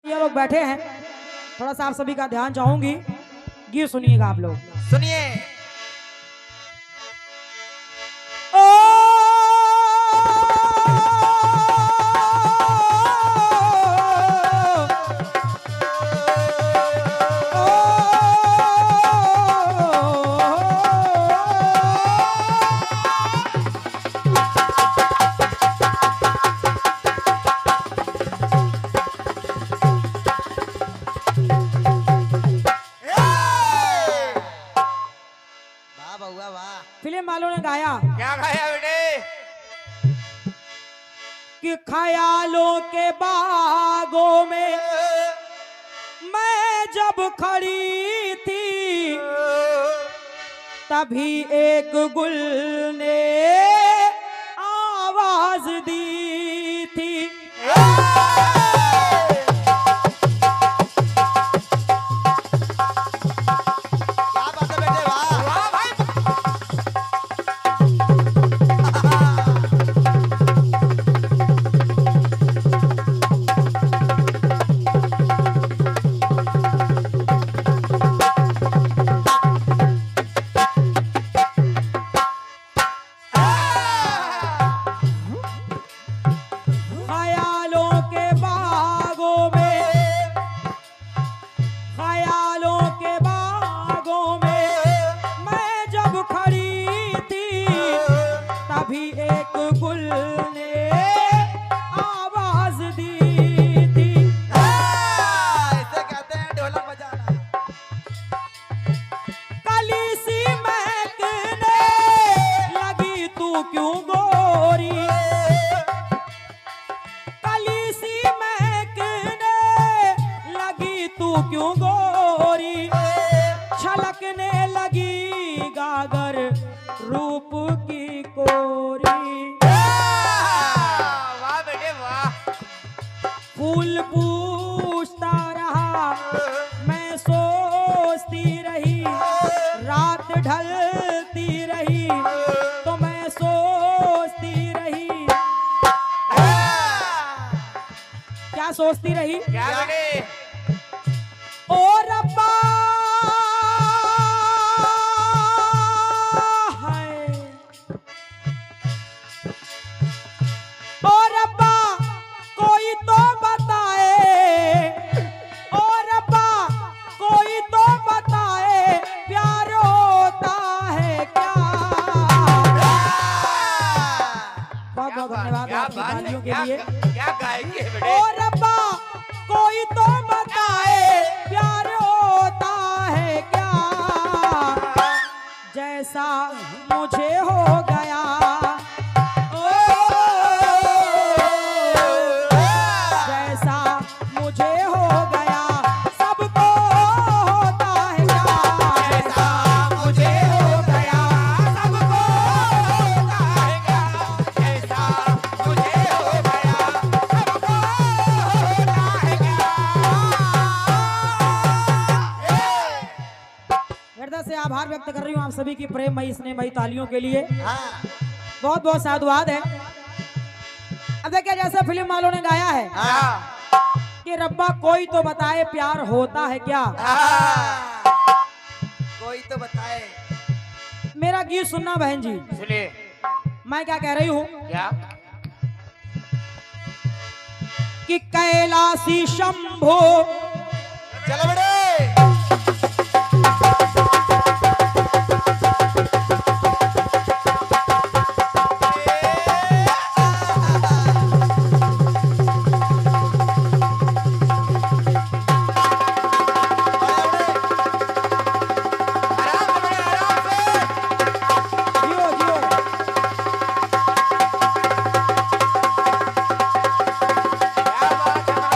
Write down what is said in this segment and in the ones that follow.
ये लोग बैठे हैं, थोड़ा सा आप सभी का ध्यान चाहूंगी, गीत सुनिएगा आप लोग। सुनिए। फिल्म वालों ने गाया, क्या गाया बेटे? कि ख्यालों के बागों में मैं जब खड़ी थी, तभी एक गुल ने आवाज दी थी। क्यों गोरी छलकने लगी गागर रूप की कोरी। वाह बेटे वाह। फूल पूछता रहा मैं सोचती रही, रात ढलती रही तो मैं सोचती रही। क्या सोचती रही? क्या बेटे? ओ रब्बा है, ओ रब्बा कोई तो बताए, ओ रब्बा कोई तो बताए प्यार होता है क्या। बहुत बहुत धन्यवाद आपकी तालियों के लिए। क्या गाएंगे बेटे? ओ रब्बा कोई तो बताए प्यार होता है क्या, जैसा मुझे हो गया। ओ जैसा मुझे हो गया सबको होता है क्या, जैसा मुझे हो गया सबको होता है क्या, ऐसा मुझे हो गया सबको होता है क्या। हृदय से आभार व्यक्त कर रही हूँ आप सभी की प्रेममयी स्नेहमयी तालियों के लिए। बहुत बहुत साधुवाद है। अब देखिए जैसे फिल्म वालों ने गाया है कि रब्बा कोई तो बताए प्यार होता है क्या। कोई तो बताए। मेरा गीत सुनना बहन जी। सुनिए। मैं क्या कह रही हूँ क्या? कि कैलाशी शंभो चलो बेटे। जियो जियो। क्या बात है?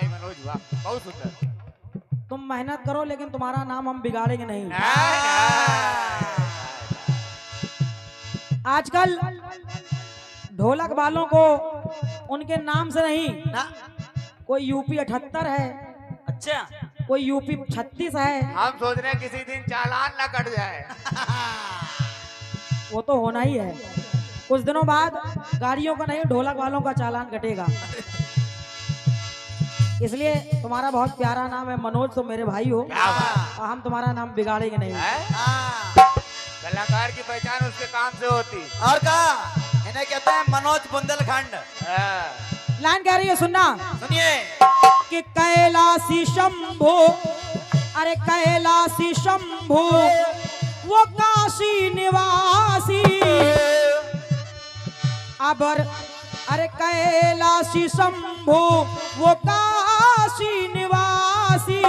भाई मनोज वाह बहुत सुंदर। तुम मेहनत करो लेकिन तुम्हारा नाम हम बिगाड़ेंगे नहीं। आजकल ढोलक वालों को उनके नाम से नहीं, ना कोई यूपी 78 है, अच्छा कोई यूपी 36 है। हम सोच रहे हैं किसी दिन चालान ना कट जाए। वो तो होना ही है, कुछ दिनों बाद गाड़ियों का नहीं ढोलक वालों का चालान कटेगा। इसलिए तुम्हारा बहुत प्यारा नाम है मनोज, तो मेरे भाई हो क्या बात। और हम तुम्हारा नाम बिगाड़ेंगे नहीं। कलाकार की पहचान उसके काम से होती। और का इन्हें कहते हैं मनोज बुंदेलखंड। लाइन कह रही है, सुनना। सुनिए कि कैलाशी शंभु, अरे कैलाशी शंभु वो काशी निवासी, अरे कैलाशी शंभु वो काशी निवासी,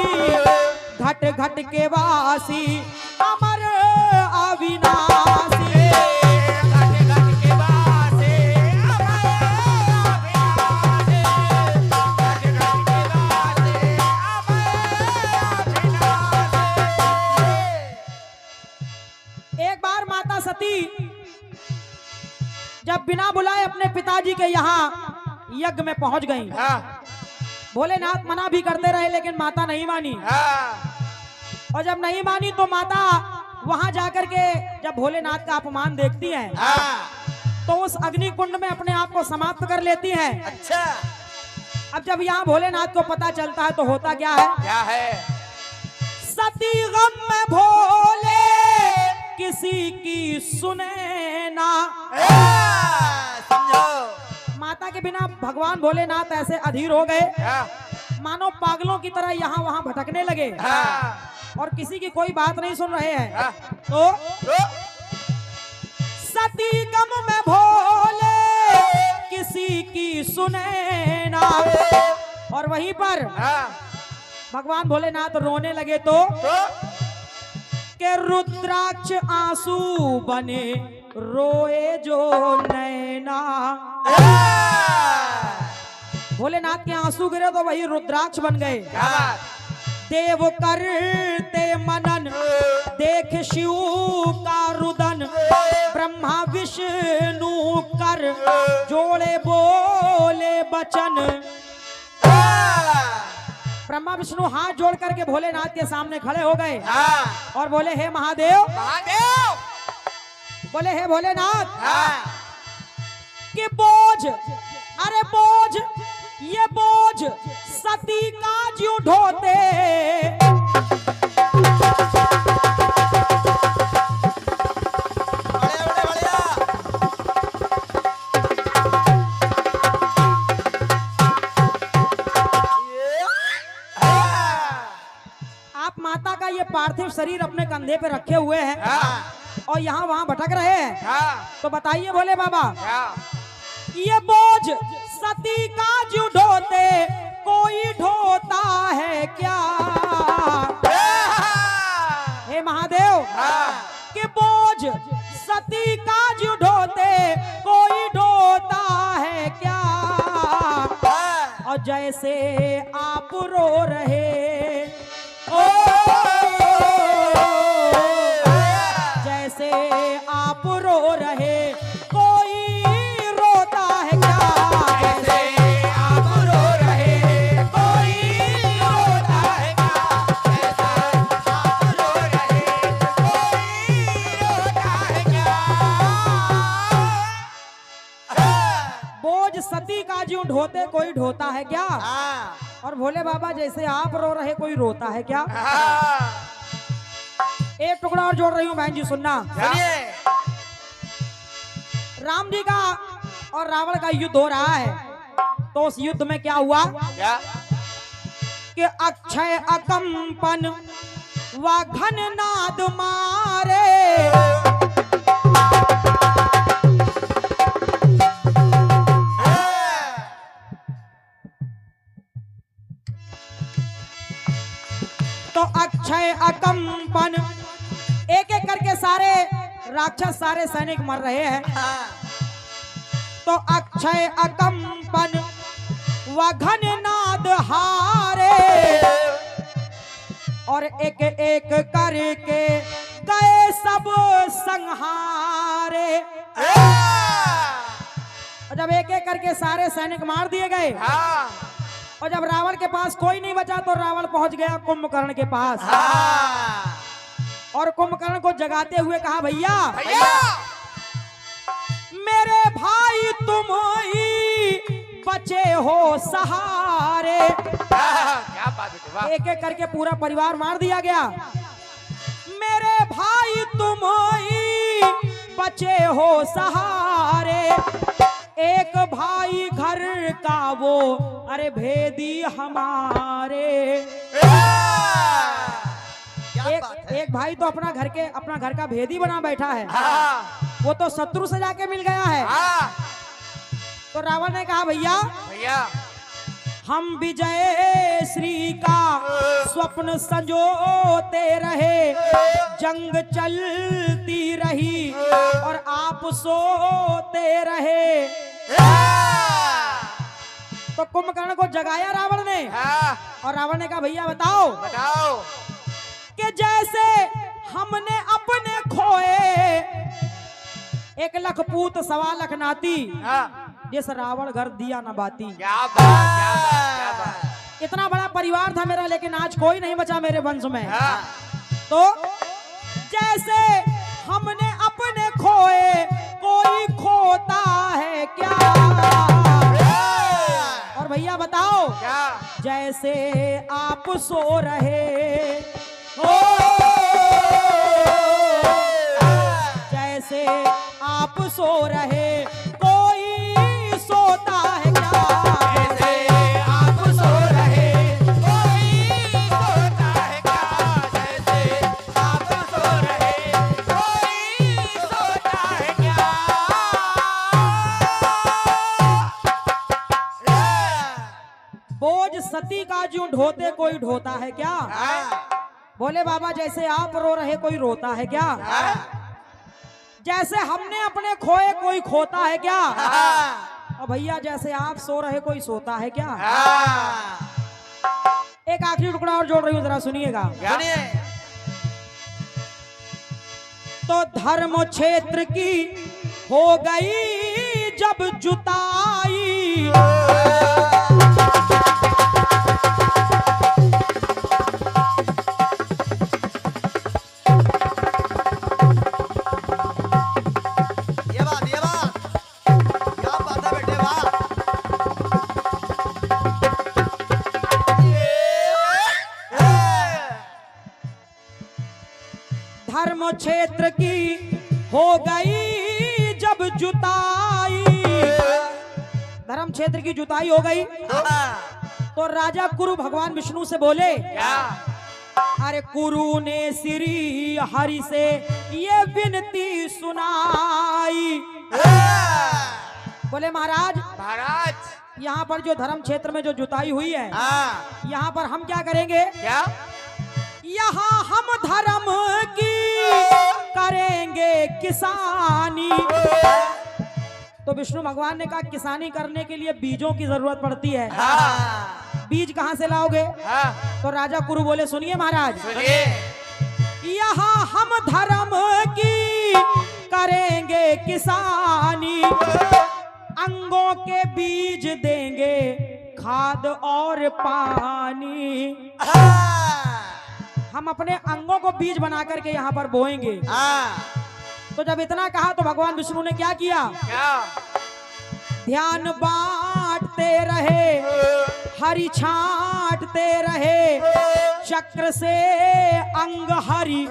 घट घट के वासी अमर अविनाशी। एक बार माता सती जब बिना बुलाए अपने पिताजी के यहाँ यज्ञ में पहुंच गईं। भोलेनाथ मना भी करते रहे लेकिन माता नहीं मानी। और जब नहीं मानी तो माता वहां जाकर के जब भोलेनाथ का अपमान देखती हैं तो उस अग्नि कुंड में अपने आप को समाप्त कर लेती हैं। अच्छा अब जब यहाँ भोलेनाथ को पता चलता है तो होता क्या है? क्या है? सती गम में भोले किसी की सुने ना। समझो माता के बिना भगवान भोलेनाथ ऐसे अधीर हो गए, मानो पागलों की तरह यहाँ वहाँ भटकने लगे और किसी की कोई बात नहीं सुन रहे हैं। तो सती गम में भोले किसी की सुने ना, और वहीं पर भगवान भोलेनाथ रोने लगे तो के रुद्राक्ष आंसू बने रोए जो नैना। भोलेनाथ के आंसू गिरे तो वही रुद्राक्ष बन गए। देव करते मनन देख शिव का रुदन, ब्रह्मा विष्णु कर जोड़े बोले बचन। ब्रह्मा विष्णु हाथ जोड़ करके भोलेनाथ के सामने खड़े हो गए और बोले, हे महादेव, बोले हे भोलेनाथ, कि बोझ, अरे बोझ, ये बोझ सती का ज्यों ढोते। आप माता का ये पार्थिव शरीर अपने कंधे पे रखे हुए हैं और यहाँ वहाँ भटक रहे हैं, तो बताइए भोले बाबा, ये बोझ सती का ज्यों ढोते कोई ढोता है क्या? हे महादेव, कि बोझ सती का ज्यों ढोते कोई ढोता है क्या? और जैसे आप रो रहे, ओ जैसे आप रो रहे कोई रोता है क्या? जैसे आप रो रहे कोई रोता है क्या? जैसे आप रो रहे कोई रोता है क्या? बोझ सती का ज्यों ढोते कोई ढोता है क्या? और भोले बाबा, जैसे आप रो रहे कोई रोता है क्या? एक टुकड़ा और जोड़ रही हूँ बहन जी, सुनना। राम जी का और रावण का युद्ध हो रहा है, तो उस युद्ध में क्या हुआ? कि अक्षय अकंपन व घन नाद मारे, तो अक्षय अकंपन, एक एक करके सारे राक्षस, सारे सैनिक मर रहे हैं। तो अक्षय अकंपन व घन नाद बाद हारे और एक एक करके गए सब संहारे। और जब एक एक करके सारे सैनिक मार दिए गए और जब रावण के पास कोई नहीं बचा तो रावण पहुंच गया कुंभकर्ण के पास और कुंभकर्ण को जगाते हुए कहा, भैया मेरे भाई तुम ही बचे हो सहारे। क्या बात है, वाह। एक एक करके पूरा परिवार मार दिया गया। मेरे भाई तुम ही बचे हो सहारे, एक भाई घर का वो अरे भेदी हमारे। एक भाई तो अपना घर का भेदी बना बैठा है, वो तो शत्रु से जाके मिल गया है। तो रावण ने कहा, भैया हम विजय श्री का स्वप्न संजोते रहे, जंग चलती रही और आप सोते रहे। तो कुंभकर्ण को जगाया रावण ने और रावण ने कहा, भैया बताओ कि जैसे हमने अपने खोए 1 लाख पूत 1.25 लाख नाती, जिस रावण घर दिया न बाती। क्या बात। इतना बड़ा परिवार था मेरा, लेकिन आज कोई नहीं बचा मेरे वंश में। तो जैसे हमने अपने खोए कोई खोता है क्या। और भैया बताओ क्या? जैसे आप सो रहे हो, जैसे आप सो रहे कोई सोता है क्या। जैसे आप सो रहे कोई सोता है क्या, जैसे आप सो रहे कोई सोता है क्या। बोझ सती का जो ढोते कोई ढोता है क्या। बोले बाबा जैसे आप रो रहे कोई रोता है क्या, जैसे हमने अपने खोए कोई खोता है क्या। और भैया जैसे आप सो रहे कोई सोता है क्या। एक आखिरी टुकड़ा और जोड़ रही हूं, जरा सुनिएगा। तो धर्म क्षेत्र की हो गई जब जुताई, धर्म क्षेत्र की हो गई जब जुताई। धर्म क्षेत्र की जुताई हो गई तो राजा कुरु भगवान विष्णु से बोले, अरे कुरु ने श्री हरि से ये विनती सुनाई। बोले महाराज यहाँ पर जो धर्म क्षेत्र में जो जुताई हुई है, यहाँ पर हम क्या करेंगे। क्या? यहाँ हम धर्म की करेंगे किसानी। तो विष्णु भगवान ने कहा किसानी करने के लिए बीजों की जरूरत पड़ती है। बीज कहाँ से लाओगे। तो राजा कुरु बोले, सुनिए महाराज, यहाँ हम धर्म की करेंगे किसानी, अंगों के बीज देंगे खाद और पानी। हम अपने अंगों को बीज बना करके यहाँ पर बोएंगे। तो जब इतना कहा तो भगवान विष्णु ने क्या किया। ध्यान बांटते रहे, हरि छांटते रहे, चक्र से अंग हरि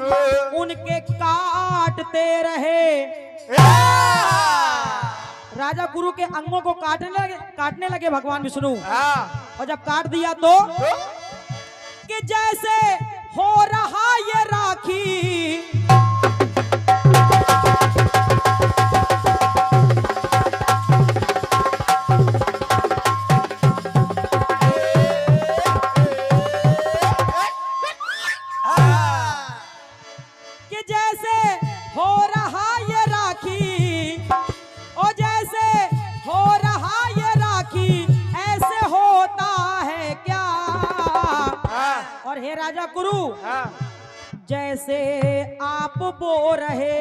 उनके काटते रहे। राजा गुरु के अंगों को काटने लगे भगवान विष्णु। और जब काट दिया तो कि जैसे हो रहा ये राखी, कि जैसे हो रहा ये राखी, और जैसे हो रहा ये राखी ऐसे होता है हे राजा कुरु हाँ जैसे आप बो रहे